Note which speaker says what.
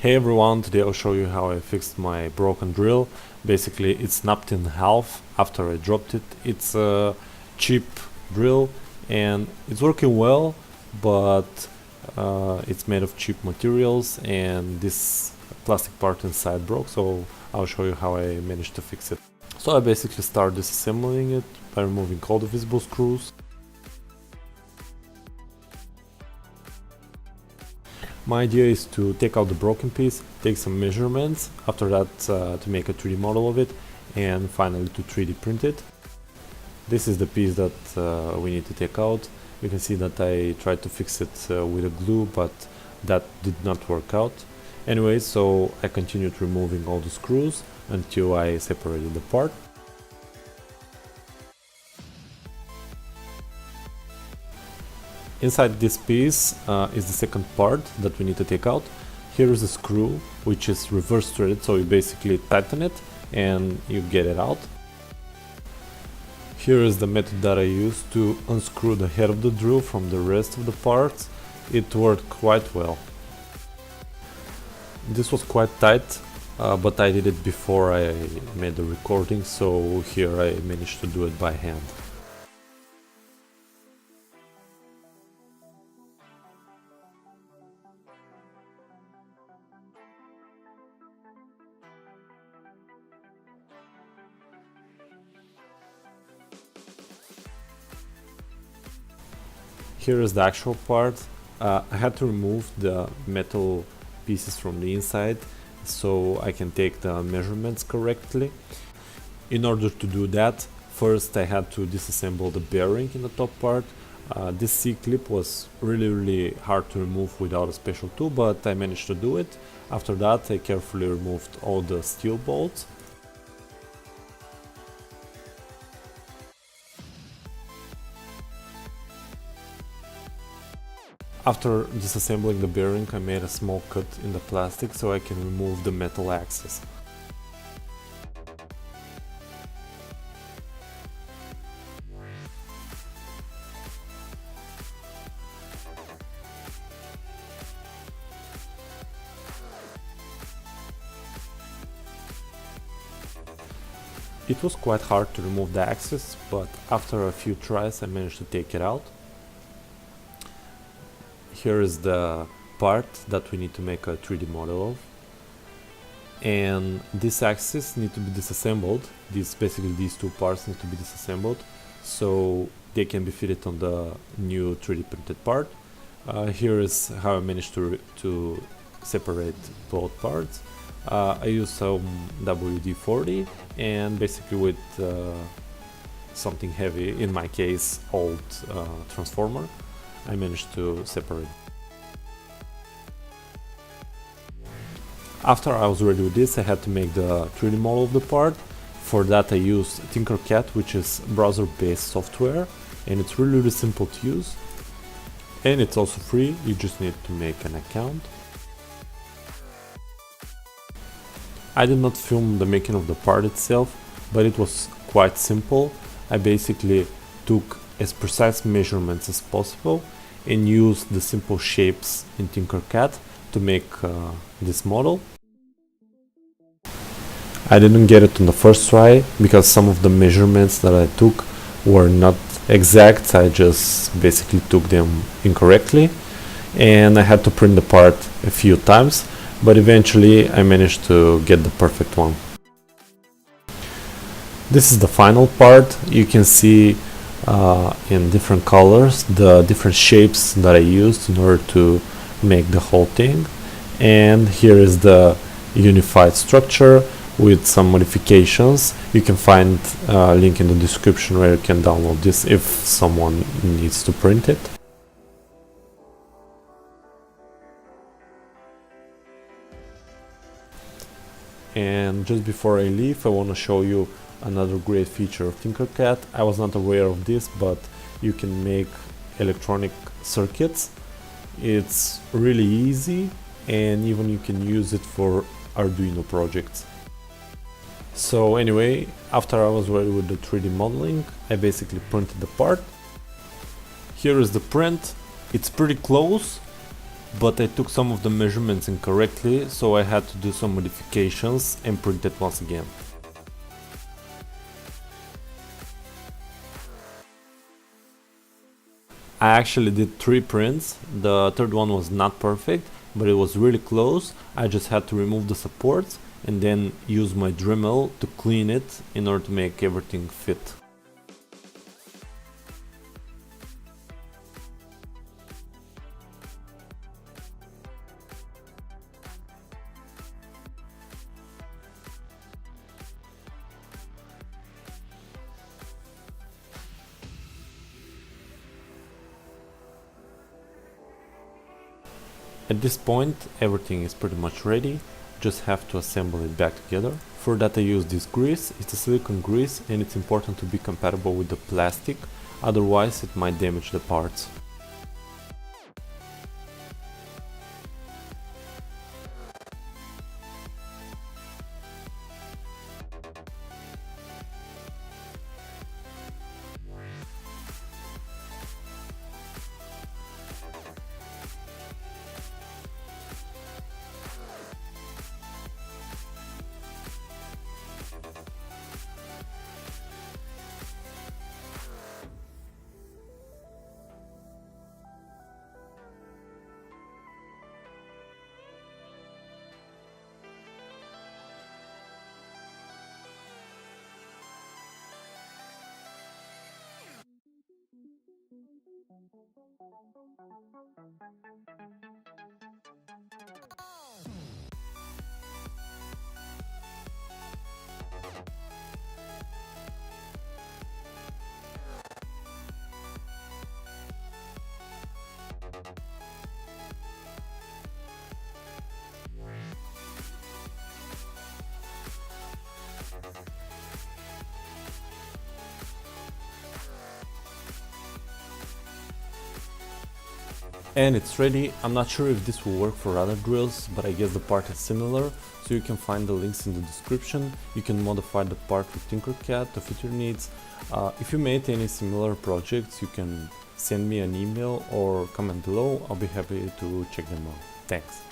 Speaker 1: Hey everyone, today I'll show you how I fixed my broken drill. Basically it snapped in half after I dropped it. It's a cheap drill and it's working well, but it's made of cheap materials and this plastic part inside broke, so I'll show you how I managed to fix it. So I basically start disassembling it by removing all the visible screws. My idea is to take out the broken piece, take some measurements, after that to make a 3D model of it, and finally to 3D print it. This is the piece that we need to take out. You can see that I tried to fix it with a glue, but that did not work out. Anyway, so I continued removing all the screws until I separated the part. Inside this piece is the second part that we need to take out. Here is a screw which is reverse threaded, so you basically tighten it and you get it out. Here is the method that I used to unscrew the head of the drill from the rest of the parts. It worked quite well. This was quite tight, but I did it before I made the recording, so here I managed to do it by hand. Here is the actual part. I had to remove the metal pieces from the inside so I can take the measurements correctly. In order to do that, first I had to disassemble the bearing in the top part. This C-clip was really hard to remove without a special tool, but I managed to do it. After that I carefully removed all the steel bolts. After disassembling the bearing, I made a small cut in the plastic so I can remove the metal axis. It was quite hard to remove the axis, but after a few tries I managed to take it out. Here is the part that we need to make a 3D model of, and this axis need to be disassembled. Basically these two parts need to be disassembled so they can be fitted on the new 3D printed part. Here is how I managed to separate both parts. I used some WD-40 and basically with something heavy, in my case old transformer, I managed to separate. After I was ready with this, I had to make the 3D model of the part. For that I used Tinkercad, which is browser-based software, and it's really simple to use. And it's also free, you just need to make an account. I did not film the making of the part itself, but it was quite simple. I basically took as precise measurements as possible and used the simple shapes in Tinkercad to make this model. I didn't get it on the first try because some of the measurements that I took were not exact. I just basically took them incorrectly and I had to print the part a few times, but eventually I managed to get the perfect one. This is the final part. You can see in different colors the different shapes that I used in order to make the whole thing, and here is the unified structure with some modifications. You can find a link in the description where you can download this if someone needs to print it. And just before I leave, I want to show you another great feature of Tinkercad. I was not aware of this, but you can make electronic circuits. It's really easy, and even you can use it for Arduino projects. So anyway, after I was ready with the 3D modeling, I basically printed the part. Here is the print. It's pretty close, but I took some of the measurements incorrectly, so I had to do some modifications and print it once again. I actually did 3 prints. The third one was not perfect, but it was really close. I just had to remove the supports and then use my Dremel to clean it in order to make everything fit. At this point, everything is pretty much ready, just have to assemble it back together. For that I use this grease. It's a silicone grease and it's important to be compatible with the plastic, otherwise it might damage the parts. And it's ready. I'm not sure if this will work for other drills, but I guess the part is similar, so you can find the links in the description. You can modify the part with Tinkercad to fit your needs. If you made any similar projects, you can send me an email or comment below. I'll be happy to check them out. Thanks.